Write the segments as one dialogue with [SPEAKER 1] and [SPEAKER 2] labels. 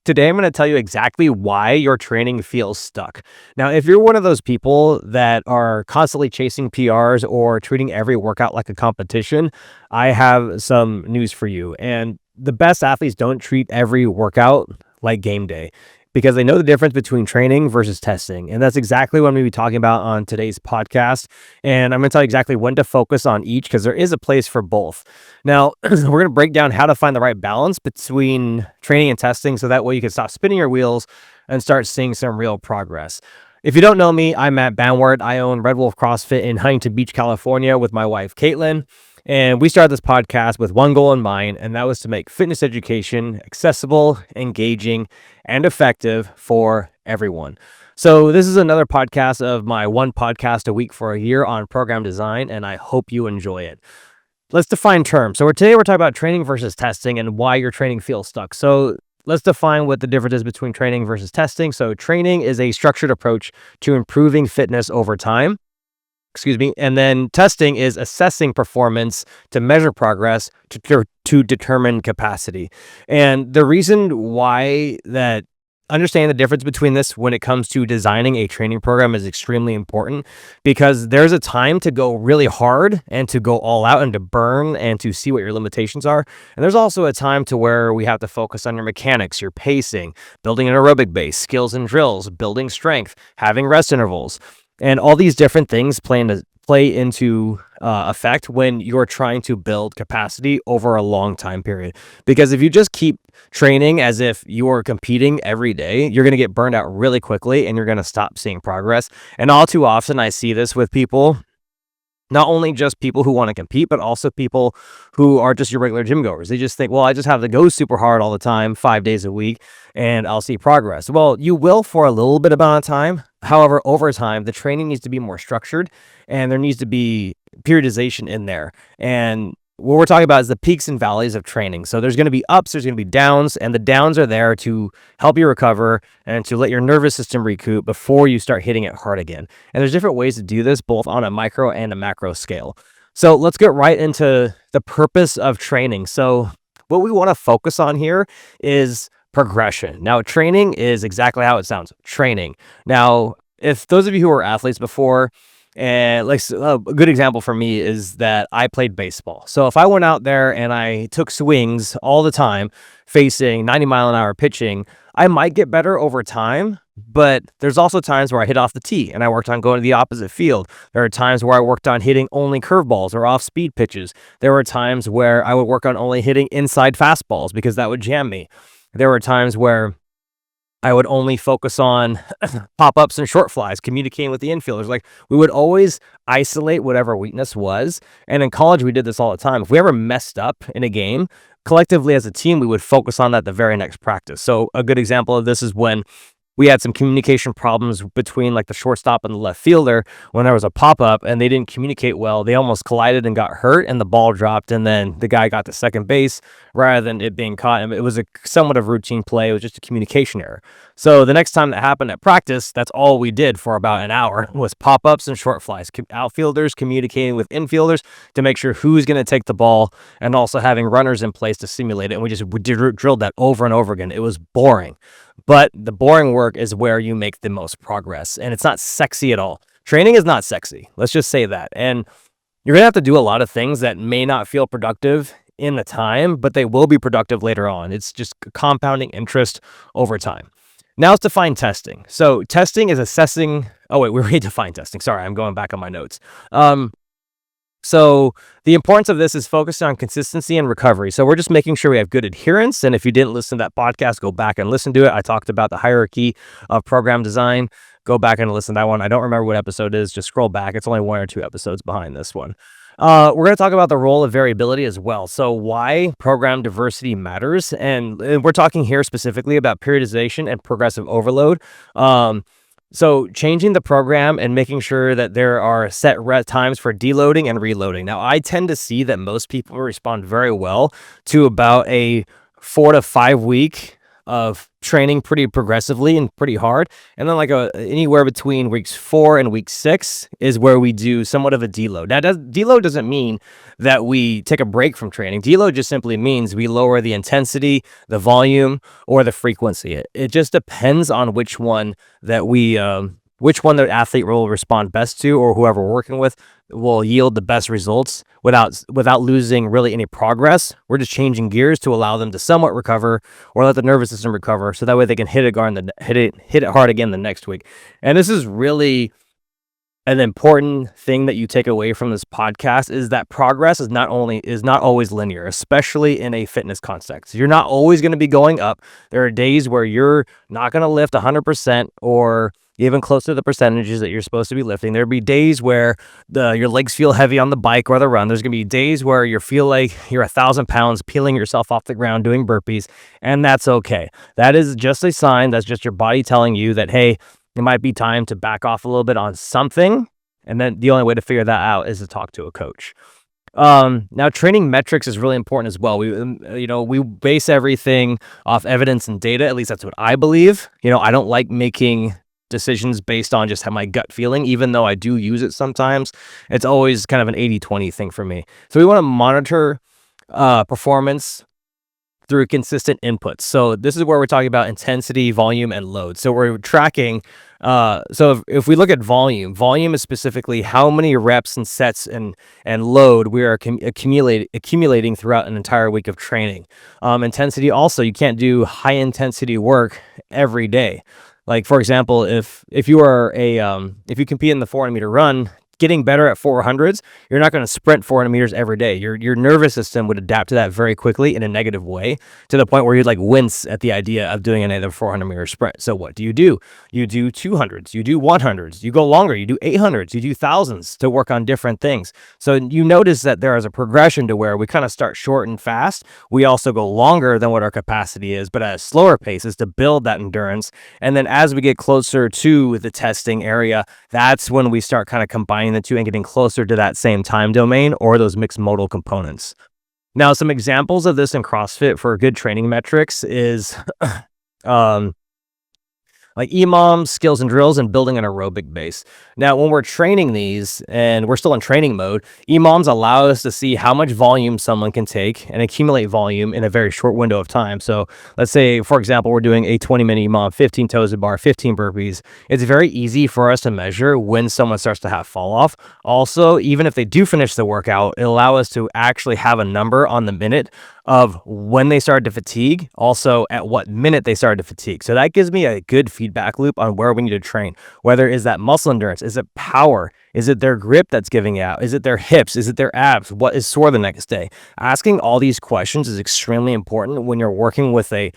[SPEAKER 1] Today, I'm going to tell you exactly why your training feels stuck. Now, if you're one of those people that are constantly chasing PRs or treating every workout like a competition, I have some news for you. And the best athletes don't treat every workout like game day because they know the difference between training versus testing. And that's exactly what I'm going to be talking about on today's podcast. And I'm going to tell you exactly when to focus on each because there is a place for both. Now, we're going to break down how to find the right balance between training and testing so that way you can stop spinning your wheels and start seeing some real progress. If you don't know me, I'm Matt Banwart. I own Red Wolf CrossFit in Huntington Beach, California with my wife, Caitlin. And we started this podcast with one goal in mind, and that was to make fitness education accessible, engaging, and effective for everyone. So this is another podcast of my one podcast a week for a year on program design, and I hope you enjoy it. Let's define terms. So today we're talking about training versus testing and why your training feels stuck. So let's define what the difference is between training versus testing. So training is a structured approach to improving fitness over time. And then testing is assessing performance to measure progress to determine capacity. And the reason why that understanding the difference between this when it comes to designing a training program is extremely important because there's a time to go really hard and to go all out and to burn and to see what your limitations are. And there's also a time to where we have to focus on your mechanics, your pacing, building an aerobic base, skills and drills, building strength, having rest intervals. And all these different things play into effect when you're trying to build capacity over a long time period. Because if you just keep training as if you're competing every day, you're going to get burned out really quickly and you're going to stop seeing progress. And all too often, I see this with people. Not only just people who want to compete, but also people who are just your regular gym goers. They just think, well, I just have to go super hard all the time, 5 days a week, and I'll see progress. Well, you will for a little bit amount of time. However, over time, the training needs to be more structured and there needs to be periodization in there. And what we're talking about is the peaks and valleys of training. So there's going to be ups, there's going to be downs, and the downs are there to help you recover and to let your nervous system recoup before you start hitting it hard again. And there's different ways to do this, both on a micro and a macro scale. So let's get right into the purpose of training. So what we want to focus on here is progression. Now, training is exactly how it sounds, training. Now, if those of you who were athletes before, and like a good example for me is that I played baseball. So if I went out there and I took swings all the time, facing 90-mile-an-hour pitching, I might get better over time. But there's also times where I hit off the tee and I worked on going to the opposite field. There are times where I worked on hitting only curveballs or off-speed pitches. There were times where I would work on only hitting inside fastballs because that would jam me. There were times where I would only focus on pop-ups and short flies, communicating with the infielders. Like, we would always isolate whatever weakness was. And in college, we did this all the time. If we ever messed up in a game, collectively as a team, we would focus on that the very next practice. So a good example of this is when we had some communication problems between like the shortstop and the left fielder when there was a pop-up and they didn't communicate well. They almost collided and got hurt and the ball dropped and then the guy got to second base rather than it being caught. And it was a somewhat of routine play. It was just a communication error. So the next time that happened at practice, that's all we did for about an hour was pop-ups and short flies. Outfielders communicating with infielders to make sure who's going to take the ball and also having runners in place to simulate it. And we just drilled that over and over again. It was boring. But the boring work is where you make the most progress. And it's not sexy at all. Training is not sexy. Let's just say that. And you're going to have to do a lot of things that may not feel productive in the time, but they will be productive later on. It's just compounding interest over time. Now let's define testing. So testing is assessing. Oh, wait, we already defined testing. Sorry, I'm going back on my notes. So the importance of this is focused on consistency and recovery. So we're just making sure we have good adherence. And if you didn't listen to that podcast, go back and listen to it. I talked about the hierarchy of program design. Go back and listen to that one. I don't remember what episode it is. Just scroll back. It's only 1 or 2 episodes behind this one. We're going to talk about the role of variability as well. So why program diversity matters. And we're talking here specifically about periodization and progressive overload. So changing the program and making sure that there are set times for deloading and reloading. Now, I tend to see that most people respond very well to about a 4 to 5 week of training pretty progressively and pretty hard. And then like anywhere between weeks 4 and week 6 is where we do somewhat of a deload. Now, deload doesn't mean that we take a break from training. Deload just simply means we lower the intensity, the volume, or the frequency. It just depends on which one the athlete will respond best to, or whoever we're working with will yield the best results without losing really any progress. We're just changing gears to allow them to somewhat recover or let the nervous system recover, so that way they can hit it hard again the next week. And this is really an important thing that you take away from this podcast, is that progress is not always linear, especially in a fitness context. You're not always going to be going up. There are days where you're not going to lift 100% or even close to the percentages that you're supposed to be lifting. There'll be days where your legs feel heavy on the bike or the run. There's going to be days where you feel like you're 1,000 pounds peeling yourself off the ground doing burpees, and that's okay. That is just a sign. That's just your body telling you that, hey, it might be time to back off a little bit on something. And then the only way to figure that out is to talk to a coach. Now, training metrics is really important as well. We base everything off evidence and data. At least that's what I believe. I don't like making decisions based on just my gut feeling, even though I do use it sometimes. It's always kind of an 80-20 thing for me. So we want to monitor performance through consistent inputs. So this is where we're talking about intensity, volume, and load. So we're tracking. So if we look at volume is specifically how many reps and sets and load we are accumulating throughout an entire week of training. Intensity also, you can't do high intensity work every day. Like, for example, if you are if you compete in the 400-meter run, getting better at 400s, you're not going to sprint 400 meters every day. Your nervous system would adapt to that very quickly in a negative way, to the point where you'd like wince at the idea of doing another 400-meter sprint. So what do? You do 200s, you do 100s, you go longer, you do 800s, you do thousands to work on different things. So you notice that there is a progression to where we kind of start short and fast. We also go longer than what our capacity is, but at a slower pace, is to build that endurance. And then as we get closer to the testing area, that's when we start kind of combining the two and getting closer to that same time domain or those mixed modal components. Now, some examples of this in CrossFit for good training metrics is like EMOMs, skills and drills, and building an aerobic base. Now, when we're training these and we're still in training mode, EMOMs allow us to see how much volume someone can take and accumulate volume in a very short window of time. So let's say, for example, we're doing a 20-minute EMOM, 15 toes to bar, 15 burpees. It's very easy for us to measure when someone starts to have fall off. Also, even if they do finish the workout, it allows us to actually have a number on the minute of when they started to fatigue, also at what minute they started to fatigue. So that gives me a good feedback loop on where we need to train. Whether is that muscle endurance, is it power, is it their grip that's giving out, is it their hips, is it their abs, what is sore the next day? Asking all these questions is extremely important when you're working with a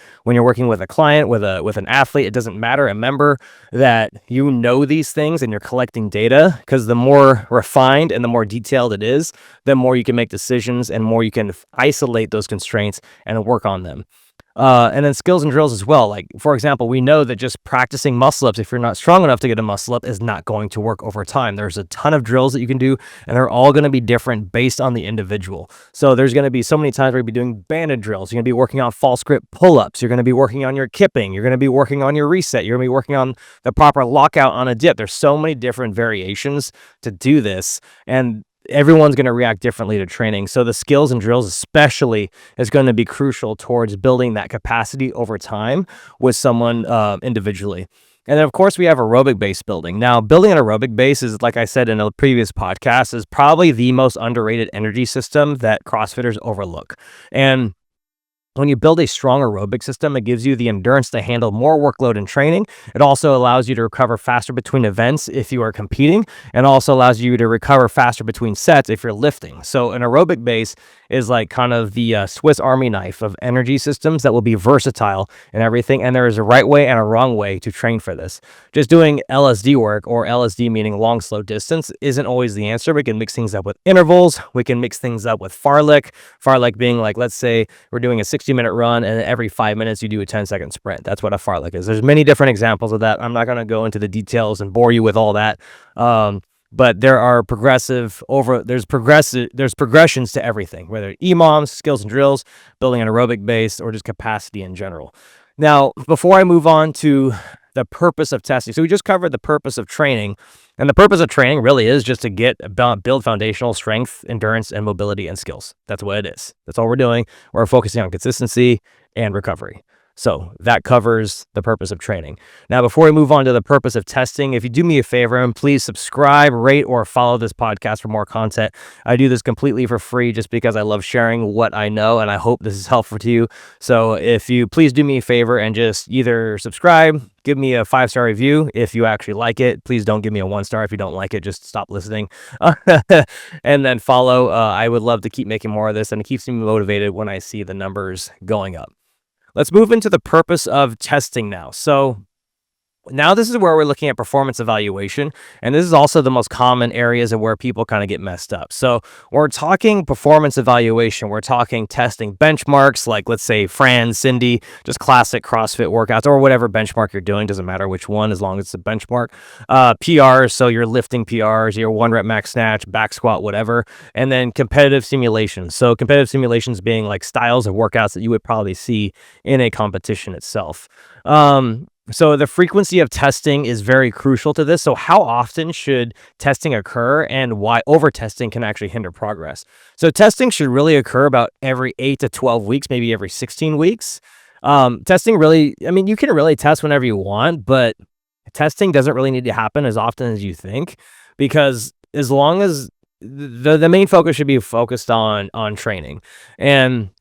[SPEAKER 1] client, with an athlete. It doesn't matter. Remember that you know these things and you're collecting data, because the more refined and the more detailed it is, the more you can make decisions and more you can isolate those constraints and work on them. And then skills and drills as well. Like, for example, we know that just practicing muscle ups, if you're not strong enough to get a muscle up, is not going to work over time. There's a ton of drills that you can do, and they're all going to be different based on the individual. So there's going to be so many times where you'll be doing banded drills. You're going to be working on false grip pull-ups. You're going to be working on your kipping. You're going to be working on your reset. You're going to be working on the proper lockout on a dip. There's so many different variations to do this, and everyone's going to react differently to training. So the skills and drills especially is going to be crucial towards building that capacity over time with someone individually. And then, of course, we have aerobic base building. Now, building an aerobic base is, like I said in a previous podcast, is probably the most underrated energy system that CrossFitters overlook. And when you build a strong aerobic system, it gives you the endurance to handle more workload in training. It also allows you to recover faster between events if you are competing, and also allows you to recover faster between sets if you're lifting. So an aerobic base is like kind of the Swiss Army knife of energy systems that will be versatile and everything. And there is a right way and a wrong way to train for this. Just doing LSD work, or LSD meaning long, slow distance, isn't always the answer. We can mix things up with intervals. We can mix things up with fartlek. Fartlek being like, let's say we're doing a 60-minute run and every 5 minutes you do a 10-second sprint. That's what a fartlek is. There's many different examples of that. I'm not going to go into the details and bore you with all that. But there are there's progressions to everything, whether EMOMs, skills and drills, building an aerobic base, or just capacity in general. Now, before I move on to the purpose of testing, so we just covered the purpose of training, and the purpose of training really is just to build foundational strength, endurance, and mobility and skills. That's what it is. That's all we're doing. We're focusing on consistency and recovery. So that covers the purpose of training. Now, before we move on to the purpose of testing, if you do me a favor and please subscribe, rate, or follow this podcast for more content. I do this completely for free just because I love sharing what I know, and I hope this is helpful to you. So if you please do me a favor and just either subscribe, give me a 5-star review if you actually like it. Please don't give me a 1-star if you don't like it. Just stop listening. And then follow. I would love to keep making more of this, and it keeps me motivated when I see the numbers going up. Let's move into the purpose of testing now. So now this is where we're looking at performance evaluation, and this is also the most common areas of where people kind of get messed up. So when we're talking performance evaluation, we're talking testing benchmarks, like let's say Fran, Cindy, just classic CrossFit workouts or whatever benchmark you're doing, doesn't matter which one as long as it's a benchmark. PRs, so you're lifting PRs, your 1-rep max snatch, back squat, whatever, and then competitive simulations. So competitive simulations being like styles of workouts that you would probably see in a competition itself. So the frequency of testing is very crucial to this. So how often should testing occur, and why over-testing can actually hinder progress? So testing should really occur about every 8 to 12 weeks, maybe every 16 weeks. Testing really, I mean, you can really test whenever you want, but testing doesn't really need to happen as often as you think, because as long as the main focus should be focused on training. And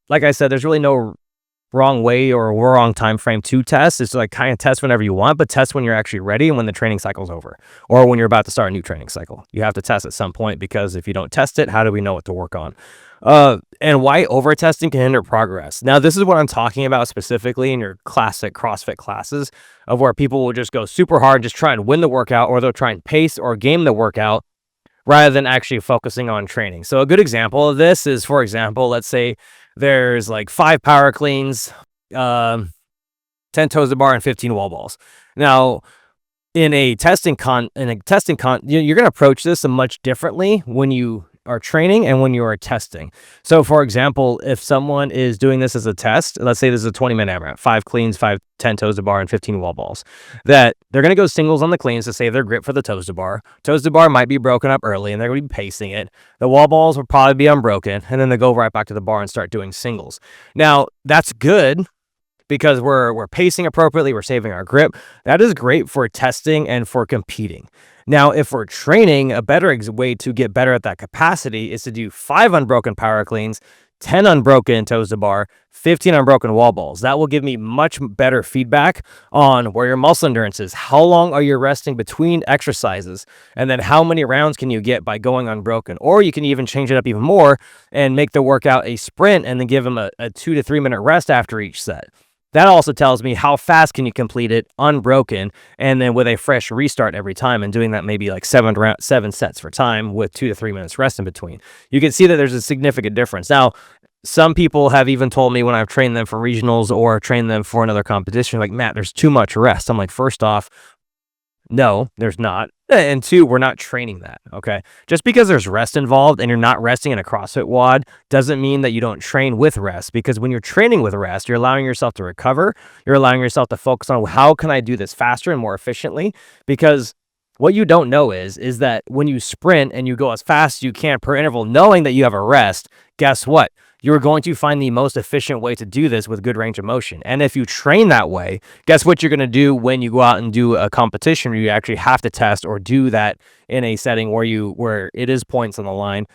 [SPEAKER 1] like I said, there's really no wrong way or wrong time frame to test. It's like kind of test whenever you want, but test when you're actually ready and when the training cycle's over, or when you're about to start a new training cycle. You have to test at some point, because if you don't test it, how do we know what to work on? And why over testing can hinder progress. Now, this is what I'm talking about specifically in your classic CrossFit classes, of where people will just go super hard, just try and win the workout, or they'll try and pace or game the workout rather than actually focusing on training. So a good example of this is, for example, let's say there's like 5 power cleans, 10 toes to bar, and 15 wall balls. Now, in a testing you're going to approach this much differently when you are training and when you are testing. So for example, if someone is doing this as a test, let's say this is a 20-minute AMRAP, 5 cleans, 10 toes to bar, and 15 wall balls, that they're going to go singles on the cleans to save their grip for the toes to bar. Toes to bar might be broken up early, and they're going to be pacing it. The wall balls will probably be unbroken, and then they go right back to the bar and start doing singles. Now, that's good, because we're pacing appropriately, we're saving our grip. That is great for testing and for competing. Now, if we're training, a better way to get better at that capacity is to do 5 unbroken power cleans, 10 unbroken toes to bar, 15 unbroken wall balls. That will give me much better feedback on where your muscle endurance is. How long are you resting between exercises? And then how many rounds can you get by going unbroken? Or you can even change it up even more and make the workout a sprint, and then give them a 2 to 3 minute rest after each set. That also tells me how fast can you complete it unbroken, and then with a fresh restart every time, and doing that maybe like 7 sets for time with 2 to 3 minutes rest in between. You can see that there's a significant difference. Now, some people have even told me when I've trained them for regionals or trained them for another competition, like, Matt, there's too much rest. I'm like, first off, no, there's not. And 2, we're not training that, okay? Just because there's rest involved and you're not resting in a CrossFit WOD doesn't mean that you don't train with rest, because when you're training with rest, you're allowing yourself to recover. You're allowing yourself to focus on, how can I do this faster and more efficiently? Because what you don't know is that when you sprint and you go as fast as you can per interval, knowing that you have a rest, guess what? You're going to find the most efficient way to do this with good range of motion. And if you train that way, guess what you're going to do when you go out and do a competition where you actually have to test or do that in a setting where it is points on the line?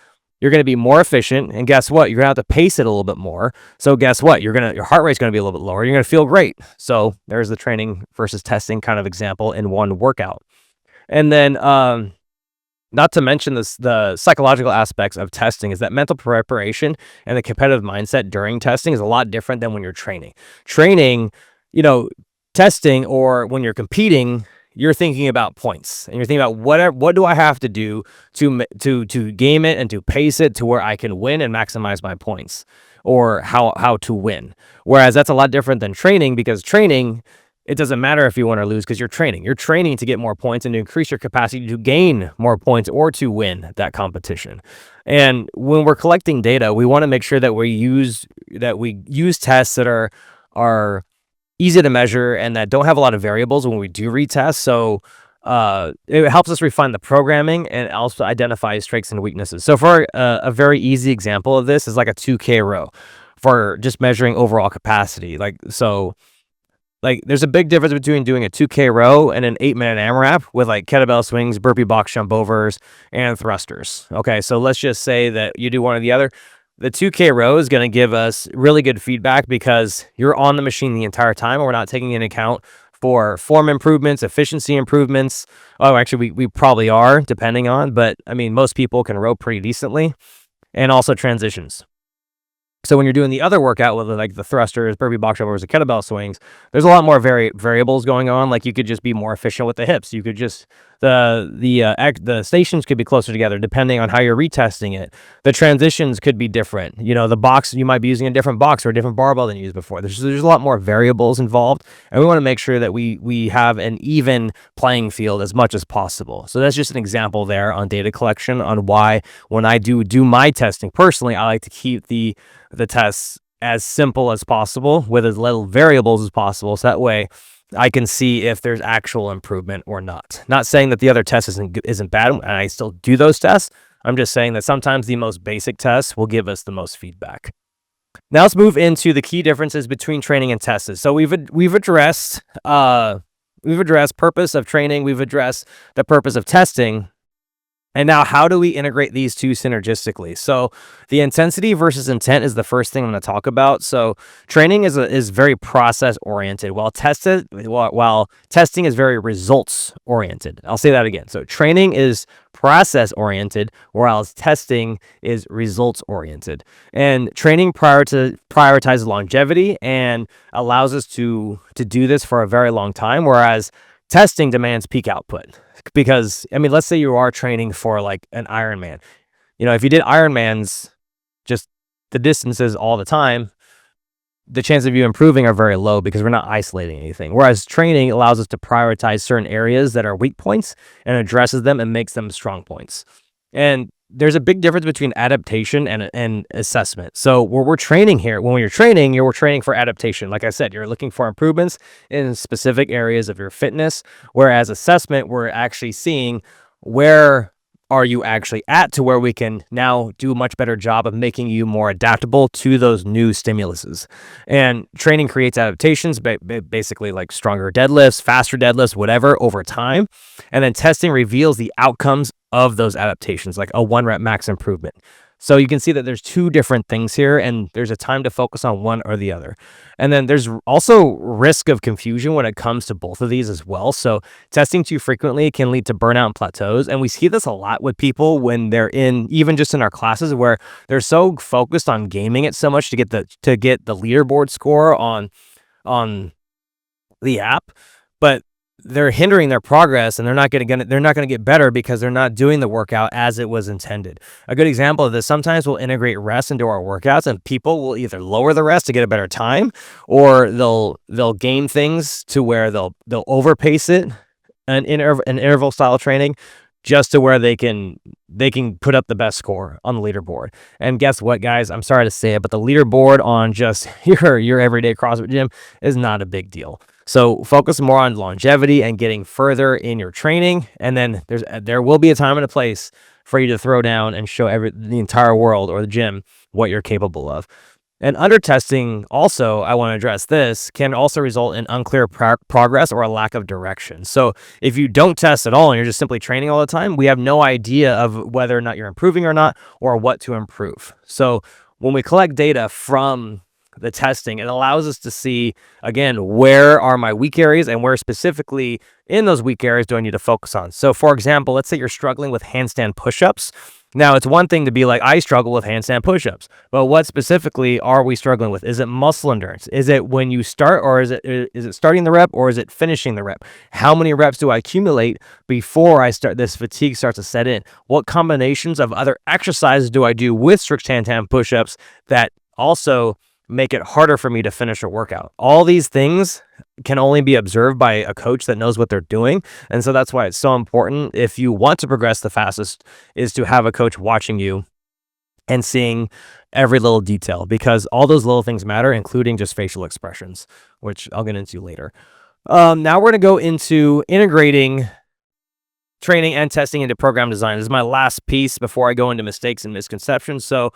[SPEAKER 1] You're going to be more efficient, and guess what? You're going to have to pace it a little bit more. So guess what? Your heart rate's going to be a little bit lower. You're going to feel great. So there's the training versus testing kind of example in one workout. And then not to mention the psychological aspects of testing is that mental preparation and the competitive mindset during testing is a lot different than when you're training. Training, testing, or when you're competing, you're thinking about points, and you're thinking about what do I have to do to game it and to pace it to where I can win and maximize my points, or how to win. Whereas that's a lot different than training, because training, it doesn't matter if you win or lose, because you're training. You're training to get more points and to increase your capacity to gain more points or to win that competition. And when we're collecting data, we want to make sure that we use tests that are easy to measure and that don't have a lot of variables when we do retest. So it helps us refine the programming and also identify strengths and weaknesses. So for a very easy example of this is like a 2K row for just measuring overall capacity. Like there's a big difference between doing a 2K row and an 8-minute AMRAP with like kettlebell swings, burpee box jump overs, and thrusters. Okay, so let's just say that you do one or the other. The 2K row is going to give us really good feedback because you're on the machine the entire time, and we're not taking into account for form improvements, efficiency improvements. Oh, actually, we probably are, depending on, but I mean, most people can row pretty decently, and also transitions. So when you're doing the other workout with like the thrusters, burpee box jumpers, and kettlebell swings, there's a lot more variables going on. Like you could just be more efficient with the hips. You could just the stations could be closer together depending on how you're retesting it. The transitions could be different. You know, the box, you might be using a different box or a different barbell than you used before. There's a lot more variables involved, and we want to make sure that we have an even playing field as much as possible. So that's just an example there on data collection on why when I do my testing personally, I like to keep the tests as simple as possible with as little variables as possible. So that way I can see if there's actual improvement or not. Not saying that the other test isn't bad, and I still do those tests. I'm just saying that sometimes the most basic tests will give us the most feedback. Now let's move into the key differences between training and tests. So we've addressed purpose of training, we've addressed the purpose of testing. And now how do we integrate these two synergistically? So the intensity versus intent is the first thing I'm going to talk about. So training is very process oriented while testing is very results oriented. I'll say that again. So training is process oriented, whereas testing is results oriented. And training prioritizes longevity and allows us to do this for a very long time, whereas testing demands peak output. Because, I mean, let's say you are training for like an Ironman. You know, if you did Ironmans, just the distances all the time, the chances of you improving are very low because we're not isolating anything. Whereas training allows us to prioritize certain areas that are weak points and addresses them and makes them strong points. And there's a big difference between adaptation and assessment. So when we're training here, when you're training, we're training for adaptation. Like I said, you're looking for improvements in specific areas of your fitness, whereas assessment, we're actually seeing where are you actually at to where we can now do a much better job of making you more adaptable to those new stimuluses. And training creates adaptations, basically like stronger deadlifts, faster deadlifts, whatever over time. And then testing reveals the outcomes of those adaptations, like a 1 rep max improvement. So you can see that there's two different things here, and there's a time to focus on one or the other. And then there's also risk of confusion when it comes to both of these as well. So testing too frequently can lead to burnout and plateaus. And we see this a lot with people when they're even just in our classes where they're so focused on gaming it so much to get the leaderboard score on the app, but they're hindering their progress, and they're not going to get better because they're not doing the workout as it was intended. A good example of this, sometimes we'll integrate rest into our workouts, and people will either lower the rest to get a better time, or they'll gain things to where they'll overpace it, an interval style training, just to where they can put up the best score on the leaderboard. And guess what, guys? I'm sorry to say it, but the leaderboard on just your everyday CrossFit gym is not a big deal. So focus more on longevity and getting further in your training. And then there will be a time and a place for you to throw down and show the entire world or the gym what you're capable of. And under testing, also, I want to address this, can also result in unclear progress or a lack of direction. So if you don't test at all and you're just simply training all the time, we have no idea of whether or not you're improving or not, or what to improve. So when we collect data from the testing, it allows us to see, again, where are my weak areas and where specifically in those weak areas do I need to focus on. So for example, let's say you're struggling with handstand push-ups. Now, it's one thing to be like, I struggle with handstand push-ups, but what specifically are we struggling with? Is it muscle endurance? Is it when you start, or is it starting the rep, or is it finishing the rep? How many reps do I accumulate before I start this fatigue starts to set in? What combinations of other exercises do I do with strict handstand push-ups that also make it harder for me to finish a workout? All these things can only be observed by a coach that knows what they're doing. And so that's why it's so important, if you want to progress the fastest, is to have a coach watching you and seeing every little detail, because all those little things matter, including just facial expressions, which I'll get into later. Now we're going to go into integrating training and testing into program design. This is my last piece before I go into mistakes and misconceptions. So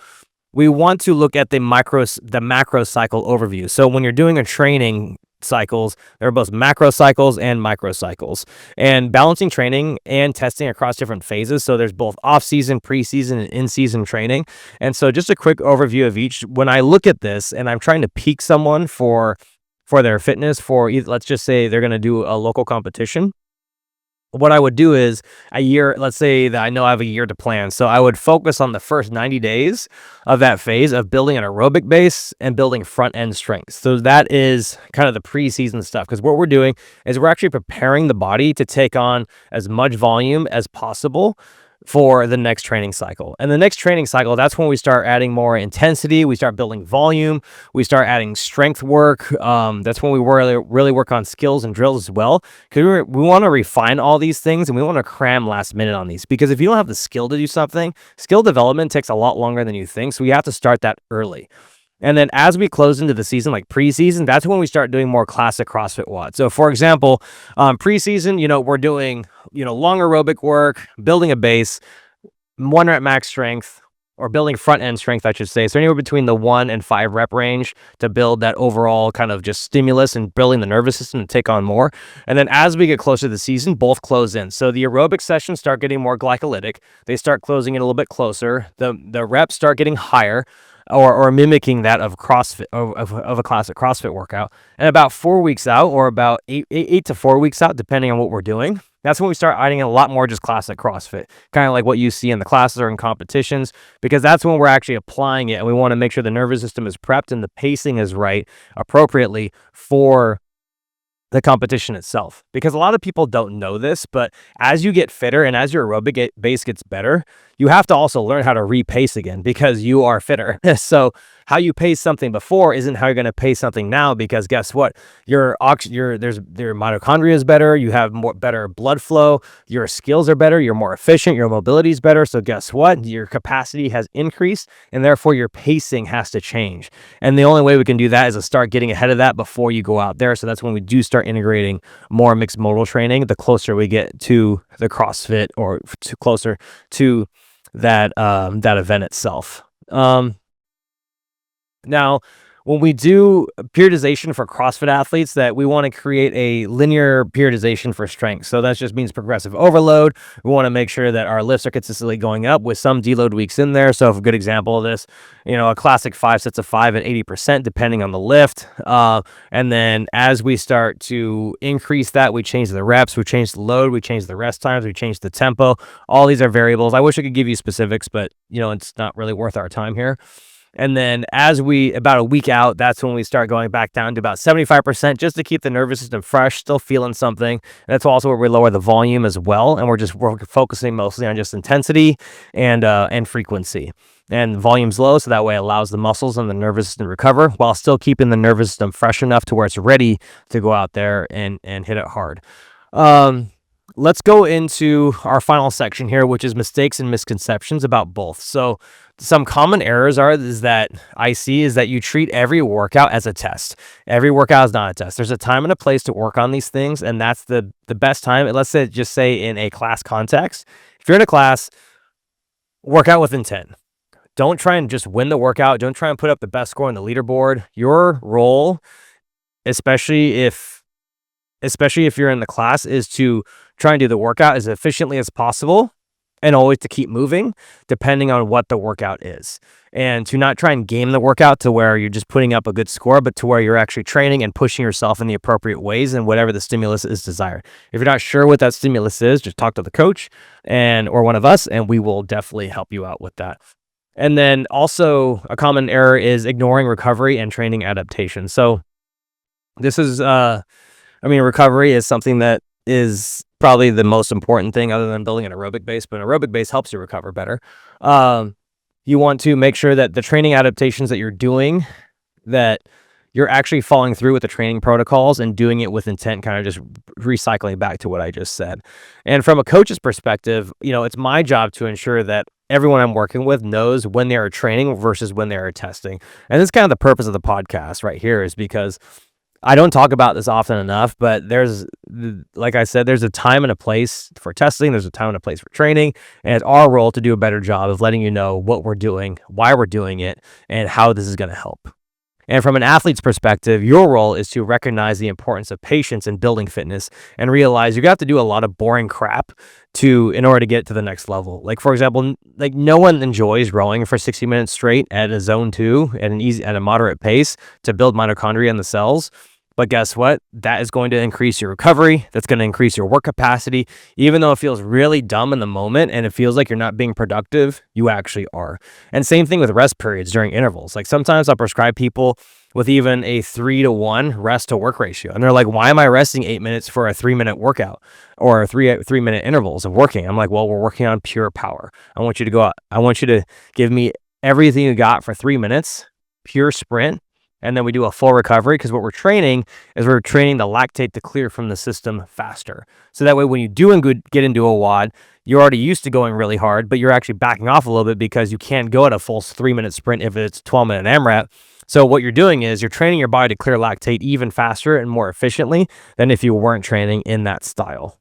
[SPEAKER 1] we want to look at the macro cycle overview. So when you're doing a training cycles, there are both macro cycles and micro cycles, and balancing training and testing across different phases. So there's both off-season, preseason, and in-season training. And so just a quick overview of each. When I look at this and I'm trying to peak someone for their fitness, for let's just say they're going to do a local competition, what I would do is a year, let's say that I know I have a year to plan. So I would focus on the first 90 days of that phase of building an aerobic base and building front end strength. So that is kind of the preseason stuff, because what we're doing is we're actually preparing the body to take on as much volume as possible for the next training cycle. And the next training cycle, that's when we start adding more intensity, we start building volume, we start adding strength work. That's when we really work on skills and drills as well, because we want to refine all these things and we want to cram last minute on these, because if you don't have the skill to do something, skill development takes a lot longer than you think. So we have to start that early. And then as we close into the season, like preseason, that's when we start doing more classic CrossFit WOD. So for example, preseason, we're doing, long aerobic work, building a base, 1 rep max strength, or building front end strength, I should say. So anywhere between the 1 and 5 rep range to build that overall kind of just stimulus and building the nervous system to take on more. And then as we get closer to the season, both close in. So the aerobic sessions start getting more glycolytic. They start closing in a little bit closer. The reps start getting higher, or mimicking that of CrossFit, of a classic CrossFit workout. And about 4 weeks out, or about eight to 4 weeks out, depending on what we're doing, that's when we start adding a lot more just classic CrossFit, kind of like what you see in the classes or in competitions, because that's when we're actually applying it, and we want to make sure the nervous system is prepped and the pacing is right appropriately for the competition itself. Because a lot of people don't know this, but as you get fitter and as your aerobic base gets better, you have to also learn how to repace again, because you are fitter. So how you pace something before isn't how you're going to pace something now, because guess what? Your mitochondria is better, you have better blood flow, your skills are better, you're more efficient, your mobility is better. So guess what? Your capacity has increased, and therefore your pacing has to change. And the only way we can do that is to start getting ahead of that before you go out there. So that's when we do start integrating more mixed modal training, the closer we get to the CrossFit, or closer to that event itself. Now, when we do periodization for CrossFit athletes, that we want to create a linear periodization for strength. So that just means progressive overload. We want to make sure that our lifts are consistently going up with some deload weeks in there. So a good example of this, a classic 5 sets of 5 at 80%, depending on the lift. And then as we start to increase that, we change the reps, we change the load, we change the rest times, we change the tempo. All these are variables. I wish I could give you specifics, but it's not really worth our time here. And then about a week out, that's when we start going back down to about 75%, just to keep the nervous system fresh, still feeling something. And that's also where we lower the volume as well. And we're focusing mostly on just intensity and frequency. And volume's low, so that way it allows the muscles and the nervous system to recover, while still keeping the nervous system fresh enough to where it's ready to go out there and hit it hard. Let's go into our final section here, which is mistakes and misconceptions about both. So some common errors that you treat every workout as a test. Every workout is not a test. There's a time and a place to work on these things, and that's the best time. Let's say in a class context. If you're in a class, work out with intent. Don't try and just win the workout. Don't try and put up the best score on the leaderboard. Your role, especially if you're in the class, is to try and do the workout as efficiently as possible, and always to keep moving depending on what the workout is, and to not try and game the workout to where you're just putting up a good score, but to where you're actually training and pushing yourself in the appropriate ways and whatever the stimulus is desired. If you're not sure what that stimulus is, just talk to the coach or one of us, and we will definitely help you out with that. And then also a common error is ignoring recovery and training adaptation. So this is recovery is something that is probably the most important thing, other than building an aerobic base, but an aerobic base helps you recover better. You want to make sure that the training adaptations that you're doing, that you're actually following through with the training protocols and doing it with intent, kind of just recycling back to what I just said. And from a coach's perspective, it's my job to ensure that everyone I'm working with knows when they are training versus when they are testing. And this is kind of the purpose of the podcast right here, is because I don't talk about this often enough, but like I said, there's a time and a place for testing. There's a time and a place for training. And it's our role to do a better job of letting you know what we're doing, why we're doing it, and how this is going to help. And from an athlete's perspective, your role is to recognize the importance of patience in building fitness and realize you're going to have to do a lot of boring crap in order to get to the next level. Like, for example, like no one enjoys rowing for 60 minutes straight at a zone 2 at a moderate pace to build mitochondria in the cells. But guess what? That is going to increase your recovery. That's going to increase your work capacity. Even though it feels really dumb in the moment and it feels like you're not being productive, you actually are. And same thing with rest periods during intervals. Like sometimes I'll prescribe people with even a 3-to-1 rest to work ratio. And they're like, why am I resting 8 minutes for a 3-minute workout or 3-minute intervals of working? I'm like, well, we're working on pure power. I want you to go out. I want you to give me everything you got for 3 minutes, pure sprint. And then we do a full recovery, because what we're training the lactate to clear from the system faster. So that way, when you do get into a WOD, you're already used to going really hard, but you're actually backing off a little bit because you can't go at a full 3-minute sprint if it's 12-minute AMRAP. So what you're doing is you're training your body to clear lactate even faster and more efficiently than if you weren't training in that style.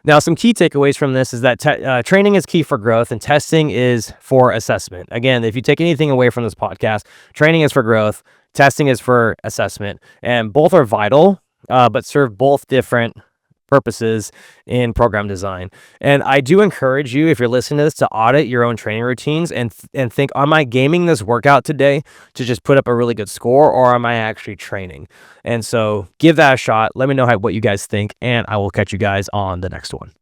[SPEAKER 1] Now, some key takeaways from this is that training is key for growth and testing is for assessment. Again, if you take anything away from this podcast, training is for growth, testing is for assessment, and both are vital, but serve both different purposes in program design. And I do encourage you, if you're listening to this, to audit your own training routines and think, am I gaming this workout today to just put up a really good score, or am I actually training? And so give that a shot. Let me know what you guys think, and I will catch you guys on the next one.